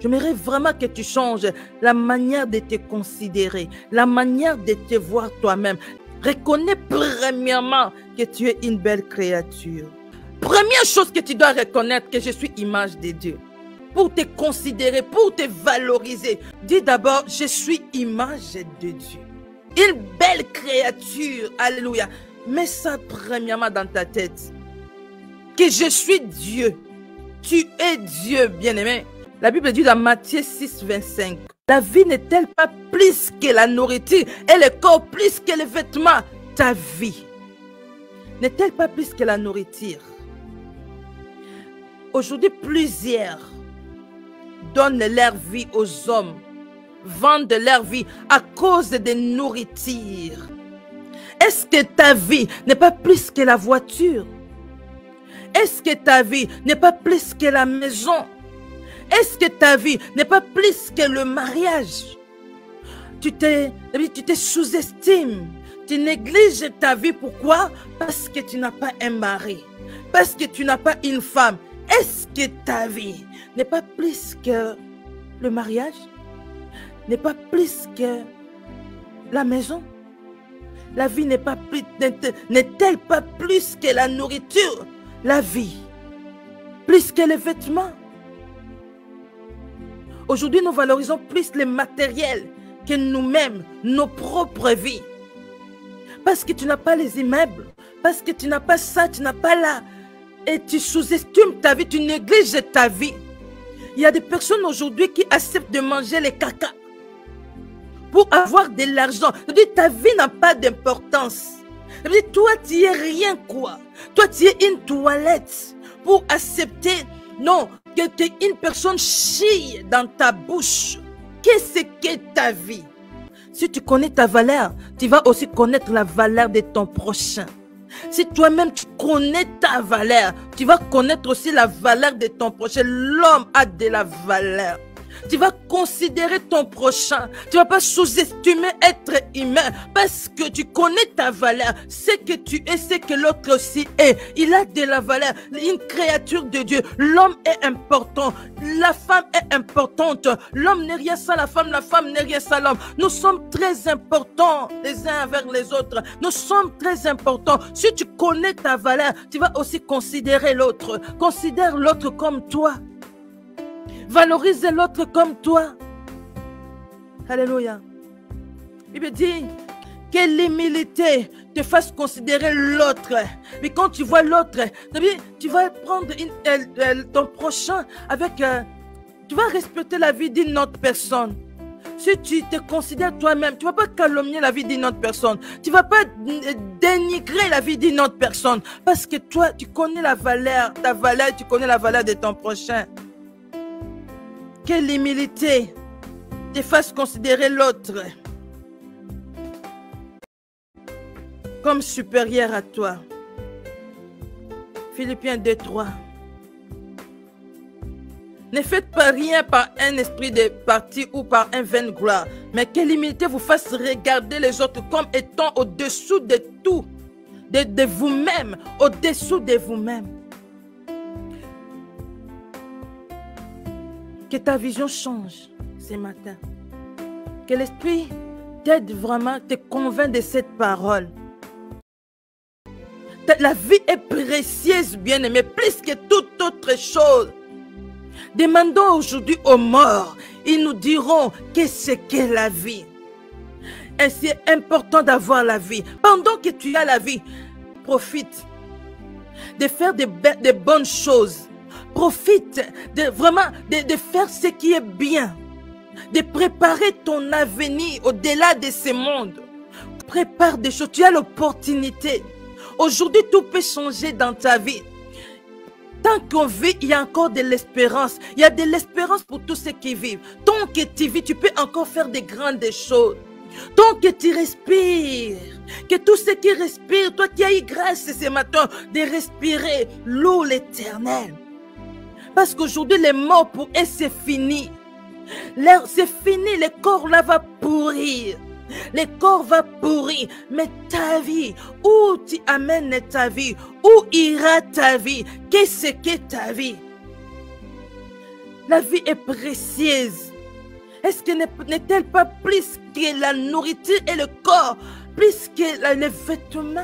J'aimerais vraiment que tu changes la manière de te considérer, la manière de te voir toi-même. Reconnais premièrement que tu es une belle créature. Première chose que tu dois reconnaître, que je suis image de Dieu. Pour te considérer, pour te valoriser, dis d'abord, je suis image de Dieu. Une belle créature, alléluia. Mets ça premièrement dans ta tête. Que je suis Dieu. Tu es Dieu, bien-aimé. La Bible dit dans Matthieu 6, 25. La vie n'est-elle pas plus que la nourriture et le corps plus que les vêtements? Ta vie n'est-elle pas plus que la nourriture? Aujourd'hui, plusieurs donnent leur vie aux hommes, vendent leur vie à cause de nourriture. Est-ce que ta vie n'est pas plus que la voiture? Est-ce que ta vie n'est pas plus que la maison? Est-ce que ta vie n'est pas plus que le mariage? Tu te sous-estimes, tu négliges ta vie. Pourquoi? Parce que tu n'as pas un mari, parce que tu n'as pas une femme. Est-ce que ta vie n'est pas plus que le mariage? N'est pas plus que la maison? La vie n'est pas plus, n'est-elle pas plus que la nourriture? La vie, plus que les vêtements. Aujourd'hui, nous valorisons plus les matériels que nous-mêmes, nos propres vies. Parce que tu n'as pas les immeubles, parce que tu n'as pas ça, tu n'as pas là. Et tu sous-estimes ta vie, tu négliges ta vie. Il y a des personnes aujourd'hui qui acceptent de manger les caca pour avoir de l'argent. Ta vie n'a pas d'importance. Toi, tu es rien quoi. Toi, tu es une toilette pour accepter, non, que une personne chie dans ta bouche. Qu'est-ce que ta vie? Si tu connais ta valeur, tu vas aussi connaître la valeur de ton prochain. Si toi-même tu connais ta valeur, tu vas connaître aussi la valeur de ton prochain. L'homme a de la valeur. Tu vas considérer ton prochain. Tu ne vas pas sous-estimer être humain parce que tu connais ta valeur. Ce que tu es, ce que l'autre aussi est. Il a de la valeur. Une créature de Dieu. L'homme est important. La femme est importante. L'homme n'est rien sans la femme n'est rien sans l'homme. Nous sommes très importants les uns envers les autres. Nous sommes très importants. Si tu connais ta valeur, tu vas aussi considérer l'autre. Considère l'autre comme toi. Valorise l'autre comme toi. Alléluia. Il me dit que l'humilité te fasse considérer l'autre. Mais quand tu vois l'autre, tu vas prendre ton prochain avec... tu vas respecter la vie d'une autre personne. Si tu te considères toi-même, tu ne vas pas calomnier la vie d'une autre personne. Tu ne vas pas dénigrer la vie d'une autre personne. Parce que toi, tu connais la valeur, ta valeur, tu connais la valeur de ton prochain. Que l'humilité te fasse considérer l'autre comme supérieur à toi. Philippiens 2, 3. Ne faites pas rien par un esprit de parti ou par un vain gloire, mais que l'humilité vous fasse regarder les autres comme étant au-dessous de tout, de vous-même, au-dessous de vous-même. Que ta vision change ce matin. Que l'Esprit t'aide vraiment, te convainc de cette parole. La vie est précieuse, bien-aimé, plus que toute autre chose. Demandons aujourd'hui aux morts, ils nous diront qu'est-ce qu'est la vie. Et c'est important d'avoir la vie. Pendant que tu as la vie, profite de faire de bonnes choses. Profite de faire ce qui est bien. De préparer ton avenir au-delà de ce monde. Prépare des choses. Tu as l'opportunité. Aujourd'hui, tout peut changer dans ta vie. Tant qu'on vit, il y a encore de l'espérance. Il y a de l'espérance pour tous ceux qui vivent. Tant que tu vis, tu peux encore faire de grandes choses. Tant que tu respires, que tous ceux qui respirent, toi qui as eu grâce ce matin de respirer, loue l'Éternel. Parce qu'aujourd'hui, les morts pour eux, c'est fini. C'est fini, le corps là va pourrir. Le corps va pourrir. Mais ta vie, où tu amènes ta vie? Où ira ta vie? Qu'est-ce que ta vie? La vie est précieuse. Est-ce que n'est-elle pas plus que la nourriture et le corps, plus que les vêtements?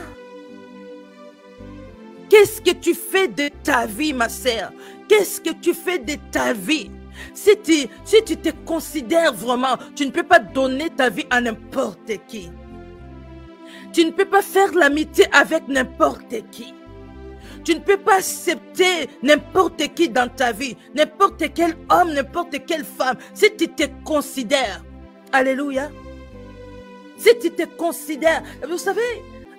Qu'est-ce que tu fais de ta vie, ma sœur? Qu'est-ce que tu fais de ta vie? Si tu te considères vraiment, tu ne peux pas donner ta vie à n'importe qui. Tu ne peux pas faire l'amitié avec n'importe qui. Tu ne peux pas accepter n'importe qui dans ta vie, n'importe quel homme, n'importe quelle femme. Si tu te considères, alléluia, si tu te considères, vous savez,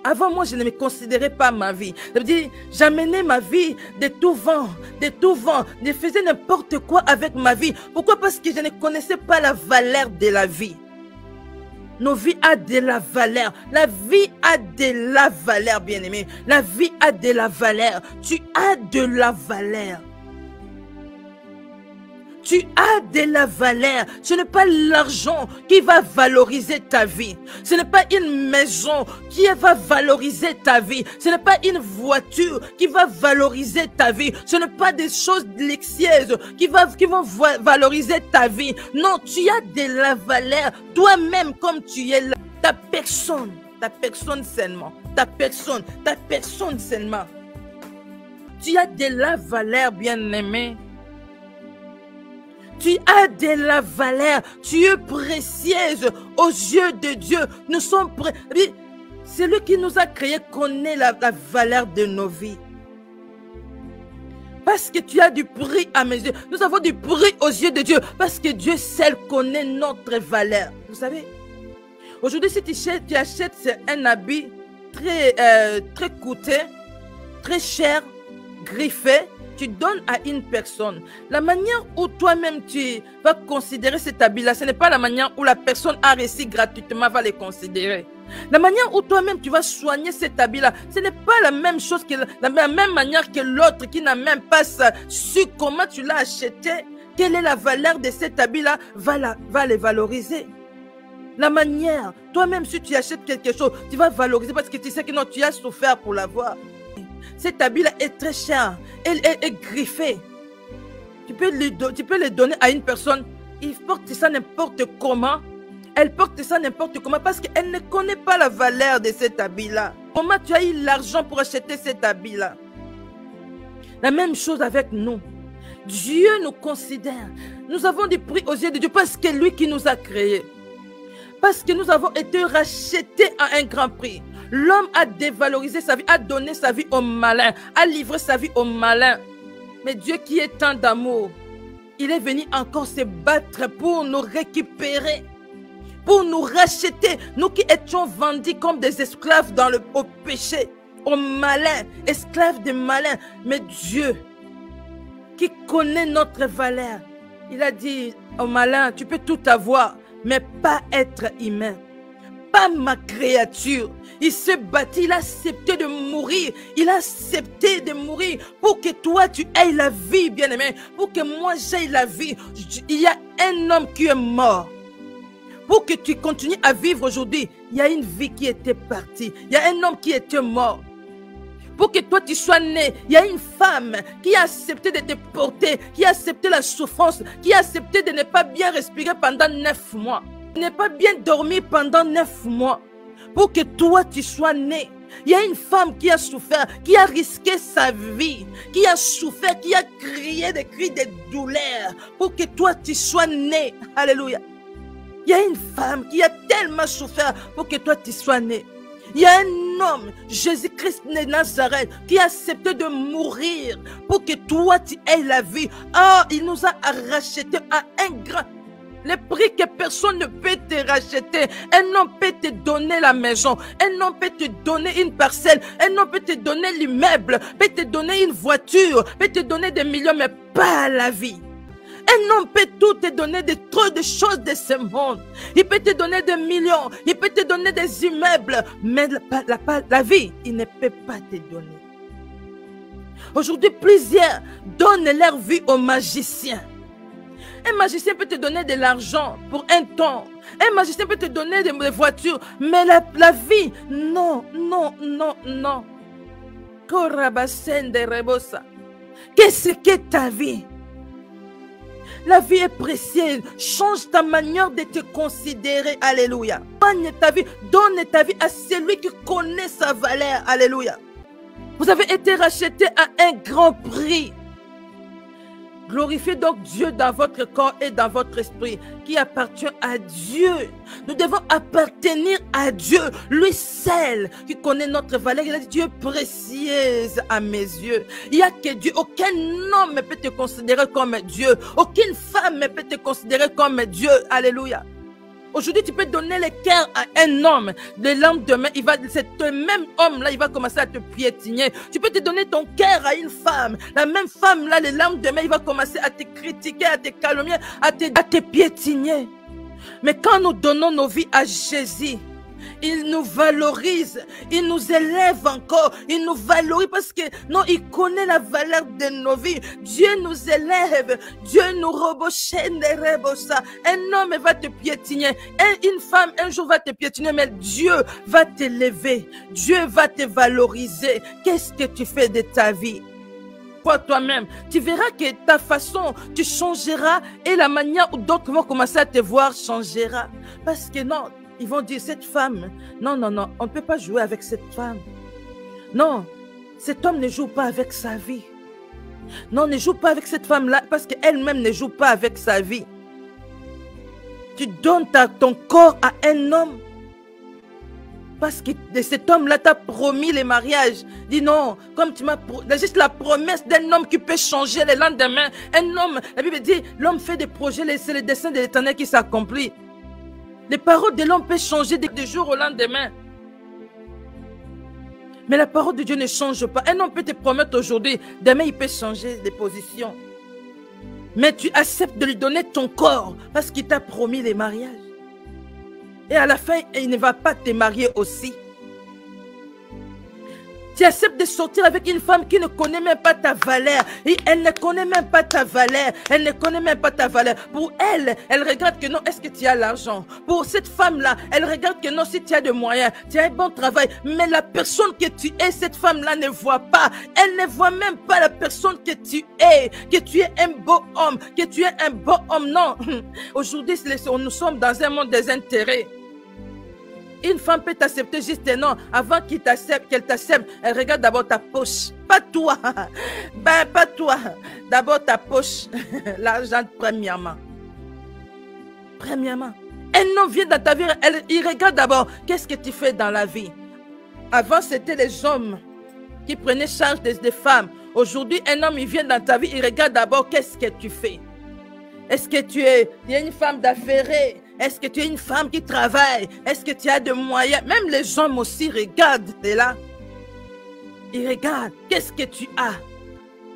avant moi je ne me considérais pas ma vie. Ça veut dire, j'amenais ma vie de tout vent, je faisais n'importe quoi avec ma vie. Pourquoi? Parce que je ne connaissais pas la valeur de la vie. Nos vies ont de la valeur. La vie a de la valeur, bien-aimé. La vie a de la valeur. Tu as de la valeur. Tu as de la valeur. Ce n'est pas l'argent qui va valoriser ta vie. Ce n'est pas une maison qui va valoriser ta vie. Ce n'est pas une voiture qui va valoriser ta vie. Ce n'est pas des choses luxueuses qui vont valoriser ta vie. Non, tu as de la valeur. Toi-même comme tu es là. Ta personne seulement. Ta personne seulement. Tu as de la valeur, bien-aimé. Tu as de la valeur. Tu es précieuse aux yeux de Dieu. Nous sommes celui qui nous a créés connaît la valeur de nos vies. Parce que tu as du prix à mes yeux. Nous avons du prix aux yeux de Dieu. Parce que Dieu seul connaît notre valeur. Vous savez, aujourd'hui, si tu achètes un habit très coûteux, très cher, griffé, tu donnes à une personne. La manière où toi-même tu vas considérer cet habit-là, ce n'est pas la manière où la personne a reçu gratuitement va les considérer. La manière où toi-même tu vas soigner cet habit-là, ce n'est pas la même chose que la même manière que l'autre qui n'a même pas su comment tu l'as acheté. Quelle est la valeur de cet habit-là va les valoriser. La manière, toi-même si tu achètes quelque chose, tu vas valoriser parce que tu sais que non, tu as souffert pour l'avoir. Cet habit-là est très cher. Elle est griffée. Tu peux le donner à une personne. Il porte ça n'importe comment. Elle porte ça n'importe comment parce qu'elle ne connaît pas la valeur de cet habit-là. Comment tu as eu l'argent pour acheter cet habit-là? La même chose avec nous. Dieu nous considère. Nous avons du prix aux yeux de Dieu parce que lui qui nous a créés. Parce que nous avons été rachetés à un grand prix. L'homme a dévalorisé sa vie, a donné sa vie au malin, a livré sa vie au malin. Mais Dieu qui est tant d'amour, il est venu encore se battre pour nous récupérer, pour nous racheter. Nous qui étions vendus comme des esclaves au péché, au malin, esclaves des malins. Mais Dieu, qui connaît notre valeur, il a dit au malin, tu peux tout avoir, mais pas être humain. Pas ma créature. Il s'est battu, il a accepté de mourir. Il a accepté de mourir pour que toi tu aies la vie, bien-aimé. Pour que moi j'aie la vie. Il y a un homme qui est mort. Pour que tu continues à vivre aujourd'hui, il y a une vie qui était partie. Il y a un homme qui était mort. Pour que toi tu sois né, il y a une femme qui a accepté de te porter, qui a accepté la souffrance, qui a accepté de ne pas bien respirer pendant 9 mois. Ne pas bien dormir pendant 9 mois pour que toi tu sois né. Il y a une femme qui a souffert, qui a risqué sa vie, qui a souffert, qui a crié des cris de douleur pour que toi tu sois né. Alléluia. Il y a une femme qui a tellement souffert pour que toi tu sois né. Il y a un homme, Jésus-Christ de Nazareth, qui a accepté de mourir pour que toi tu aies la vie. Ah, il nous a rachetés à un grand le prix que personne ne peut te racheter. Un homme peut te donner la maison. Un homme peut te donner une parcelle. Un homme peut te donner l'immeuble. Peut te donner une voiture. Peut te donner des millions, mais pas la vie. Un homme peut tout te donner trop de choses de ce monde. Il peut te donner des millions. Il peut te donner des immeubles. Mais la vie, il ne peut pas te donner. Aujourd'hui, plusieurs donnent leur vie aux magiciens. Un magicien peut te donner de l'argent pour un temps. Un magicien peut te donner des voitures. Mais la vie, non, non, non, non. Qu'est-ce que ta vie? La vie est précieuse. Change ta manière de te considérer. Alléluia. Donne ta vie à celui qui connaît sa valeur. Alléluia. Vous avez été racheté à un grand prix. Glorifiez donc Dieu dans votre corps et dans votre esprit qui appartient à Dieu. Nous devons appartenir à Dieu, lui seul qui connaît notre valeur. Il a dit Dieu précieuse à mes yeux. Il n'y a que Dieu. Aucun homme ne peut te considérer comme Dieu. Aucune femme ne peut te considérer comme Dieu. Alléluia. Aujourd'hui, tu peux donner le cœur à un homme. Le lendemain, cet même homme-là, il va commencer à te piétiner. Tu peux te donner ton cœur à une femme. La même femme-là, le lendemain, il va commencer à te critiquer, à te calomnier, à te piétiner. Mais quand nous donnons nos vies à Jésus, il nous valorise, il nous élève encore, il nous valorise parce que non, il connaît la valeur de nos vies. Dieu nous élève, Dieu nous robochène des rebossa. Un homme va te piétiner, une femme un jour va te piétiner, mais Dieu va t'élever, Dieu va te valoriser. Qu'est-ce que tu fais de ta vie? Pour toi-même, tu verras que ta façon, tu changeras et la manière où d'autres vont commencer à te voir changera. Parce que non, ils vont dire, cette femme, non, on ne peut pas jouer avec cette femme. Non, cet homme ne joue pas avec sa vie. Non, ne joue pas avec cette femme-là parce qu'elle-même ne joue pas avec sa vie. Tu donnes ton corps à un homme parce que cet homme-là t'a promis le mariage. Dis non, comme tu m'as promis, juste la promesse d'un homme qui peut changer le lendemain. Un homme, la Bible dit, l'homme fait des projets, c'est le dessein de l'Éternel qui s'accomplit. Les paroles de l'homme peuvent changer du jour au lendemain. Mais la parole de Dieu ne change pas. Un homme peut te promettre aujourd'hui, demain il peut changer de position. Mais tu acceptes de lui donner ton corps parce qu'il t'a promis les mariages. Et à la fin, il ne va pas te marier aussi. Tu acceptes de sortir avec une femme qui ne connaît même pas ta valeur. Et elle ne connaît même pas ta valeur. Elle ne connaît même pas ta valeur. Pour elle, elle regarde que non, est-ce que tu as l'argent? Pour cette femme-là, elle regarde que non, si tu as des moyens, tu as un bon travail. Mais la personne que tu es, cette femme-là ne voit pas. Elle ne voit même pas la personne que tu es. Que tu es un beau homme. Que tu es un bon homme. Non. Aujourd'hui, nous sommes dans un monde des intérêts. Une femme peut t'accepter juste un nom. Avant qu'elle t'accepte, elle regarde d'abord ta poche. Pas toi. Ben, pas toi. D'abord ta poche. L'argent, premièrement. Premièrement. Un homme vient dans ta vie, il regarde d'abord qu'est-ce que tu fais dans la vie. Avant, c'était les hommes qui prenaient charge des femmes. Aujourd'hui, un homme, il vient dans ta vie, il regarde d'abord qu'est-ce que tu fais. Est-ce que tu es une femme d'affaires? Est-ce que tu es une femme qui travaille? Est-ce que tu as des moyens? Même les hommes aussi regardent, t'es là. Ils regardent, qu'est-ce que tu as?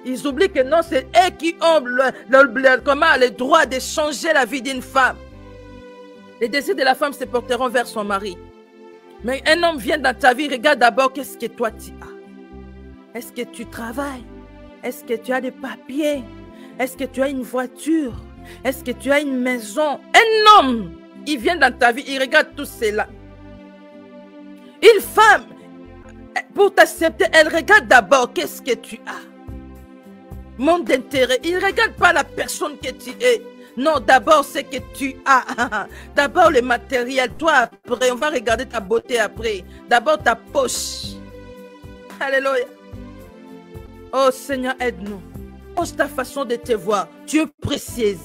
Ils oublient que non, c'est eux qui ont le droit de changer la vie d'une femme. Les désirs de la femme se porteront vers son mari. Mais un homme vient dans ta vie, regarde d'abord qu'est-ce que toi tu as. Est-ce que tu travailles? Est-ce que tu as des papiers? Est-ce que tu as une voiture? Est-ce que tu as une maison? Un homme, il vient dans ta vie, il regarde tout cela. Une femme, pour t'accepter, elle regarde d'abord qu'est-ce que tu as. Mon intérêt, il ne regarde pas la personne que tu es. Non, d'abord ce que tu as. D'abord le matériel, toi après, on va regarder ta beauté après. D'abord ta poche. Alléluia. Oh Seigneur, aide-nous. Change ta façon de te voir. Tu es précieuse.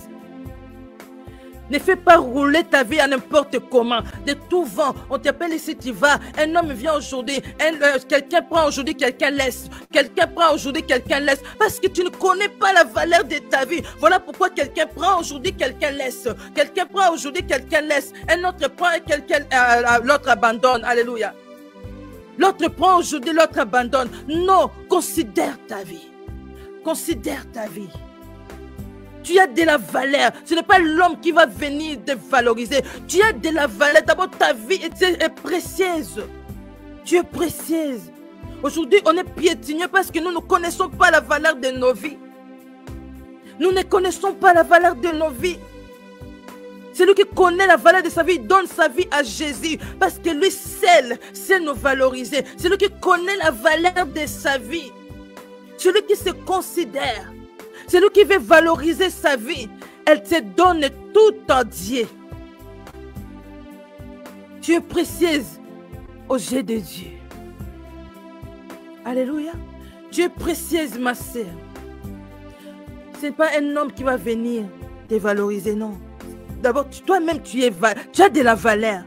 Ne fais pas rouler ta vie à n'importe comment. De tout vent, on t'appelle ici, tu vas. Un homme vient aujourd'hui, quelqu'un prend aujourd'hui, quelqu'un laisse. Quelqu'un prend aujourd'hui, quelqu'un laisse. Parce que tu ne connais pas la valeur de ta vie. Voilà pourquoi quelqu'un prend aujourd'hui, quelqu'un laisse. Quelqu'un prend aujourd'hui, quelqu'un laisse. Un autre prend et l'autre abandonne. Alléluia. L'autre prend aujourd'hui, l'autre abandonne. Non, considère ta vie. Considère ta vie. Tu as de la valeur. Ce n'est pas l'homme qui va venir te valoriser. Tu as de la valeur. D'abord, ta vie est précieuse. Tu es précieuse. Aujourd'hui, on est piétinés parce que nous ne connaissons pas la valeur de nos vies. Nous ne connaissons pas la valeur de nos vies. Celui qui connaît la valeur de sa vie donne sa vie à Jésus parce que lui seul sait nous valoriser. Celui qui connaît la valeur de sa vie. Celui qui se considère. Celui qui veut valoriser sa vie. Elle te donne tout entier. Tu es précieuse aux yeux de Dieu. Alléluia. Tu es précieuse, ma sœur. Ce n'est pas un homme qui va venir te valoriser, non. D'abord, toi-même, tu as de la valeur.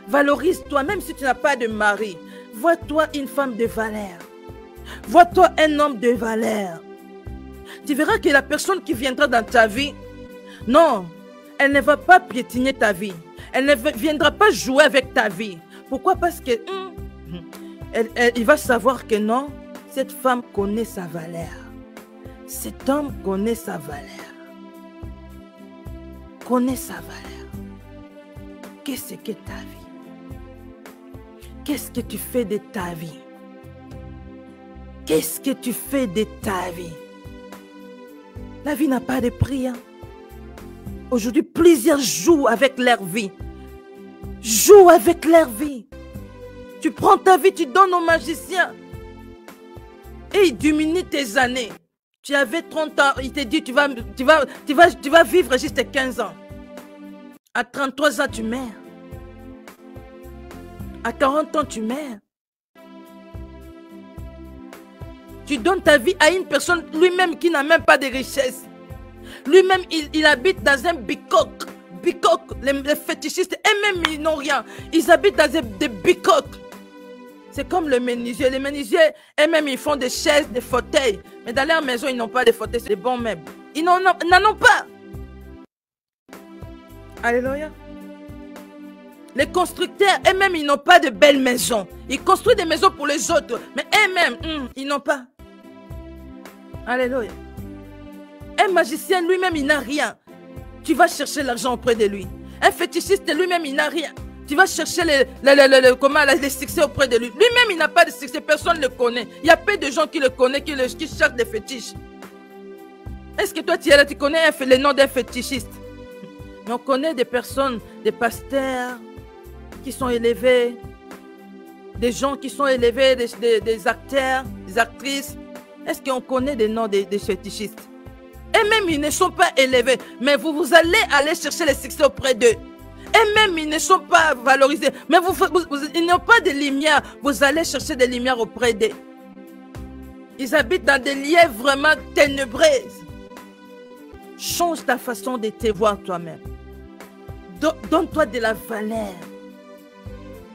Valorise-toi, même si tu n'as pas de mari. Vois-toi une femme de valeur. Vois-toi un homme de valeur. Tu verras que la personne qui viendra dans ta vie, non, elle ne va pas piétiner ta vie. Elle ne viendra pas jouer avec ta vie. Pourquoi? Parce que il va savoir que non, cette femme connaît sa valeur. Cet homme connaît sa valeur. Connaît sa valeur. Qu'est-ce que ta vie? Qu'est-ce que tu fais de ta vie? Qu'est-ce que tu fais de ta vie? La vie n'a pas de prix. Hein? Aujourd'hui, plusieurs jouent avec leur vie. Jouent avec leur vie. Tu prends ta vie, tu donnes au magicien. Et il diminue tes années. Tu avais 30 ans, il te dit tu vas vivre jusqu'à 15 ans. À 33 ans, tu meurs. À 40 ans, tu meurs. Tu donnes ta vie à une personne lui-même qui n'a même pas de richesse. Lui-même, il habite dans un bicoque. Bicoque, les fétichistes, eux-mêmes, ils n'ont rien. Ils habitent dans des bicoques. C'est comme le menuisier. Les menuisiers, eux-mêmes, ils font des chaises, des fauteuils. Mais dans leur maison, ils n'ont pas de fauteuils, c'est des bons meubles. Ils n'en ont pas. Alléluia. Les constructeurs, eux-mêmes, ils n'ont pas de belles maisons. Ils construisent des maisons pour les autres. Mais eux-mêmes, ils n'ont pas. Alléluia. Un magicien, lui-même, il n'a rien. Tu vas chercher l'argent auprès de lui. Un fétichiste, lui-même, il n'a rien. Tu vas chercher les succès auprès de lui. Lui-même, il n'a pas de succès. Personne ne le connaît. Il y a peu de gens qui le connaissent, qui cherchent des fétiches. Est-ce que toi, tu es là, tu connais le nom d'un fétichiste? Mais on connaît des personnes, des pasteurs qui sont élevés, des gens qui sont élevés, des acteurs, des actrices. Est-ce qu'on connaît des noms des fétichistes? Et même ils ne sont pas élevés, mais vous allez chercher les succès auprès d'eux. Et même ils ne sont pas valorisés, mais ils n'ont pas de lumière. Vous allez chercher des lumières auprès d'eux. Ils habitent dans des lieux vraiment ténébreuses. Change ta façon de te voir toi-même. Donne-toi de la valeur.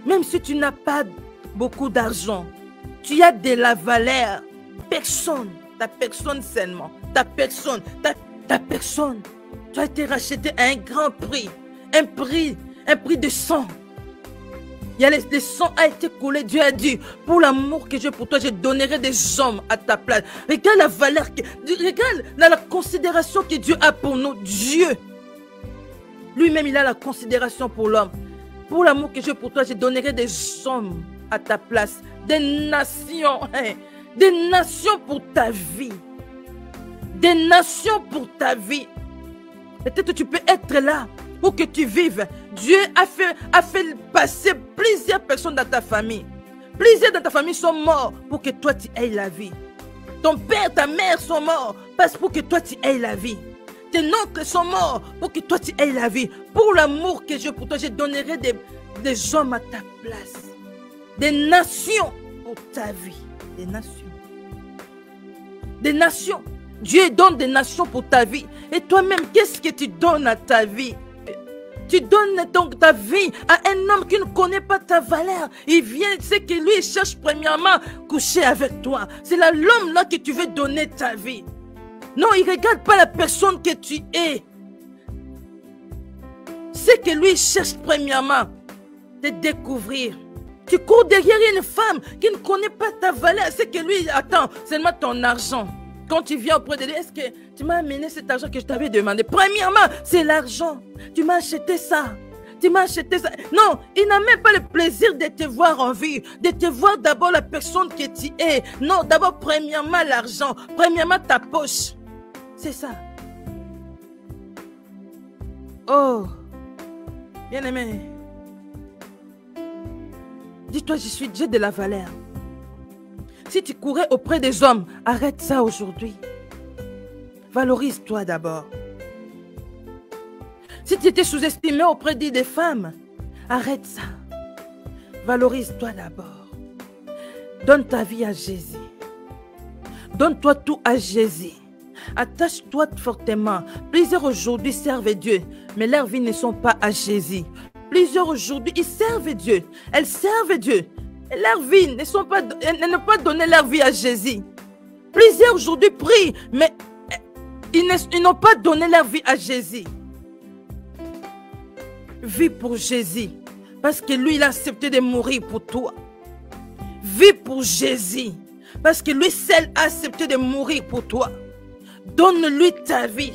Même si tu n'as pas beaucoup d'argent, tu as de la valeur. Personne, ta personne seulement, ta personne. Tu as été racheté à un grand prix, un prix de sang. Il y a le sang a été coulé. Dieu a dit, pour l'amour que j'ai pour toi, je donnerai des hommes à ta place. Regarde la valeur, regarde la considération que Dieu a pour nous. Dieu, lui-même, il a la considération pour l'homme. Pour l'amour que j'ai pour toi, je donnerai des hommes à ta place. Des nations, des nations pour ta vie. Des nations pour ta vie. Peut-être que tu peux être là pour que tu vives. Dieu a fait passer plusieurs personnes dans ta famille. Plusieurs dans ta famille sont morts pour que toi tu aies la vie. Ton père, ta mère sont morts parce pour que toi tu aies la vie. Tes oncles sont morts pour que toi tu aies la vie. Pour l'amour que j'ai pour toi, je donnerai des hommes à ta place. Des nations pour ta vie. Des nations. Des nations. Dieu donne des nations pour ta vie. Et toi-même, qu'est-ce que tu donnes à ta vie? Tu donnes donc ta vie à un homme qui ne connaît pas ta valeur. Il vient, c'est que lui, il cherche premièrement coucher avec toi. C'est l'homme là que tu veux donner ta vie. Non, il ne regarde pas la personne que tu es. C'est que lui, il cherche premièrement de découvrir. Tu cours derrière une femme qui ne connaît pas ta valeur. C'est que lui, attend seulement ton argent. Quand tu viens auprès de lui, est-ce que tu m'as amené cet argent que je t'avais demandé? Premièrement, c'est l'argent. Tu m'as acheté ça. Tu m'as acheté ça. Non, il n'a même pas le plaisir de te voir en vie. De te voir d'abord la personne que tu es. Non, d'abord, premièrement, l'argent. Premièrement, ta poche. C'est ça. Oh, bien-aimé. Dis-toi, j'ai de la valeur. Si tu courais auprès des hommes, arrête ça aujourd'hui. Valorise-toi d'abord. Si tu étais sous-estimé auprès des femmes, arrête ça. Valorise-toi d'abord. Donne ta vie à Jésus. Donne-toi tout à Jésus. Attache-toi fortement. Plusieurs aujourd'hui servent Dieu, mais leurs vies ne sont pas à Jésus. Plusieurs aujourd'hui, ils servent Dieu. Elles servent Dieu. Et leurs vies ne sont pas... Elles n'ont pas donné leur vie à Jésus. Plusieurs aujourd'hui prient, mais ils n'ont pas donné leur vie à Jésus. Vis pour Jésus. Parce que lui, il a accepté de mourir pour toi. Vis pour Jésus. Parce que lui seul a accepté de mourir pour toi. Donne-lui ta vie.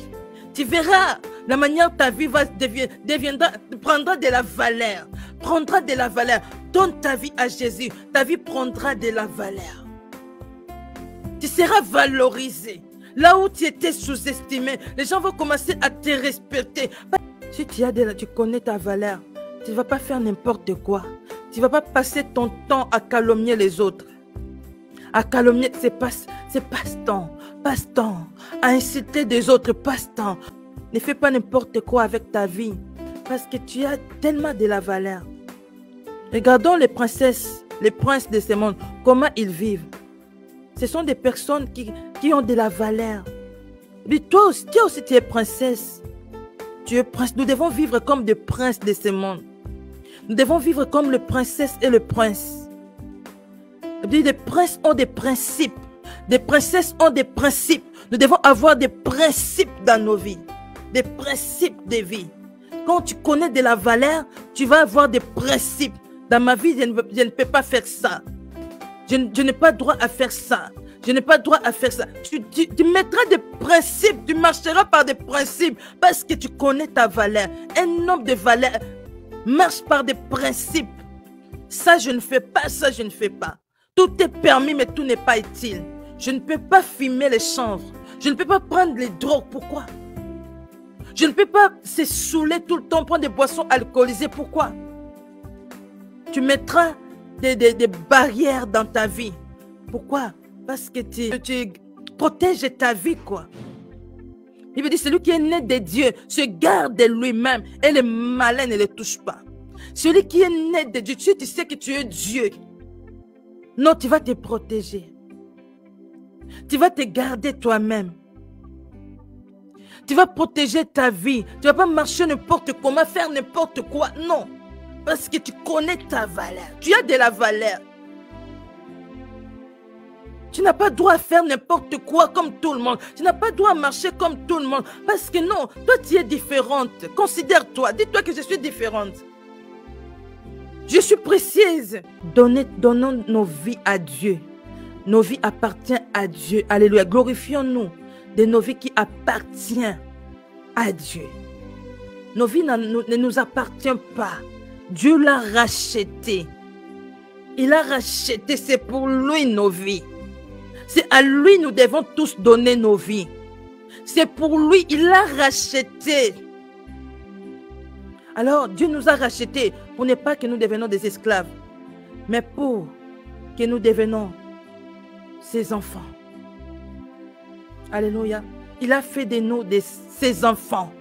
Tu verras la manière dont ta vie prendra de la valeur. Prendra de la valeur. Donne ta vie à Jésus. Ta vie prendra de la valeur. Tu seras valorisé. Là où tu étais sous-estimé, les gens vont commencer à te respecter. Si tu connais ta valeur, tu ne vas pas faire n'importe quoi. Tu ne vas pas passer ton temps à calomnier les autres. À calomnier, c'est passe-temps. Passe-temps. À insulter des autres, passe-temps. Ne fais pas n'importe quoi avec ta vie. Parce que tu as tellement de la valeur. Regardons les princesses, les princes de ce monde. Comment ils vivent. Ce sont des personnes qui ont de la valeur. Mais toi aussi, tu es princesse. Tu es prince. Nous devons vivre comme des princes de ce monde. Nous devons vivre comme les princesses et le prince. Des princes ont des principes. Des princesses ont des principes. Nous devons avoir des principes dans nos vies. Des principes de vie. Quand tu connais de la valeur, tu vas avoir des principes. Dans ma vie, je ne peux pas faire ça. Je n'ai pas droit à faire ça. Je n'ai pas droit à faire ça. Tu mettras des principes. Tu marcheras par des principes. Parce que tu connais ta valeur. Un homme de valeur marche par des principes. Ça, je ne fais pas. Ça, je ne fais pas. Tout est permis, mais tout n'est pas utile. Je ne peux pas fumer les chanvres. Je ne peux pas prendre les drogues. Pourquoi? Je ne peux pas se saouler tout le temps, prendre des boissons alcoolisées. Pourquoi? Tu mettras des barrières dans ta vie. Pourquoi? Parce que tu protèges ta vie, quoi. Il veut dire, celui qui est né de Dieu se garde de lui-même et les malins ne le touchent pas. Celui qui est né de Dieu, tu sais que tu es Dieu. Non, tu vas te protéger. Tu vas te garder toi-même. Tu vas protéger ta vie. Tu ne vas pas marcher n'importe comment, faire n'importe quoi. Non. Parce que tu connais ta valeur. Tu as de la valeur. Tu n'as pas droit à faire n'importe quoi comme tout le monde. Tu n'as pas droit à marcher comme tout le monde. Parce que non, toi tu es différente. Considère-toi. Dis-toi que je suis différente. Je suis précieuse. Donnons nos vies à Dieu. Nos vies appartiennent à Dieu. Alléluia. Glorifions-nous de nos vies qui appartiennent à Dieu. Nos vies ne nous appartiennent pas. Dieu l'a racheté. Il a racheté. C'est pour lui nos vies. C'est à lui nous devons tous donner nos vies. C'est pour lui, il l'a racheté. Alors, Dieu nous a rachetés pour ne pas que nous devenions des esclaves, mais pour que nous devenions ses enfants. Alléluia. Il a fait de nous ses enfants.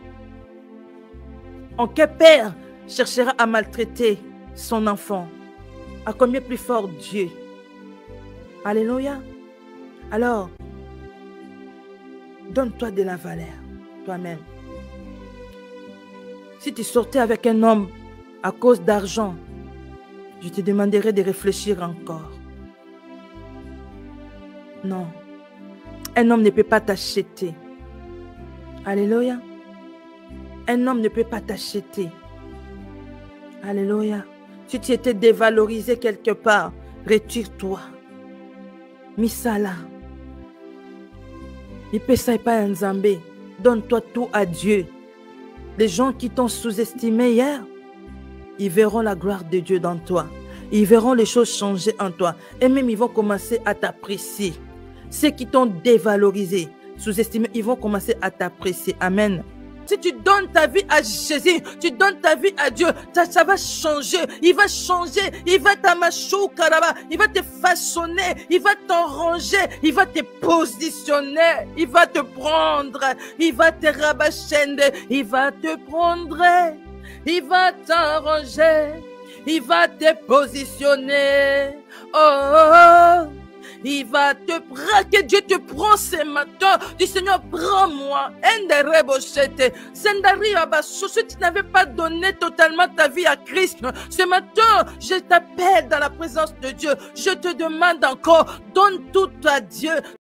En quel père cherchera à maltraiter son enfant? À combien plus fort Dieu? Alléluia. Alors, donne-toi de la valeur, toi-même. Si tu sortais avec un homme à cause d'argent, je te demanderais de réfléchir encore. Non. Un homme ne peut pas t'acheter. Alléluia. Un homme ne peut pas t'acheter. Alléluia. Si tu étais dévalorisé quelque part, retire-toi. Misala. Ne pèse pas un Zambé. Donne-toi tout à Dieu. Les gens qui t'ont sous-estimé hier, ils verront la gloire de Dieu dans toi. Ils verront les choses changer en toi. Et même ils vont commencer à t'apprécier. Ceux qui t'ont dévalorisé, sous-estimé, ils vont commencer à t'apprécier. Amen. Si tu donnes ta vie à Jésus, tu donnes ta vie à Dieu, ça va changer. Il va changer. Il va t'amachoukaraba. Il va te façonner. Il va t'enranger. Il va te positionner. Il va te prendre. Il va te rabachender. Il va te prendre. Il va t'arranger. Il va te positionner. Oh. Il va te prendre, que Dieu te prend ce matin. Dis Seigneur, prends-moi. Si tu n'avais pas donné totalement ta vie à Christ, ce matin, je t'appelle dans la présence de Dieu. Je te demande encore, donne tout à Dieu.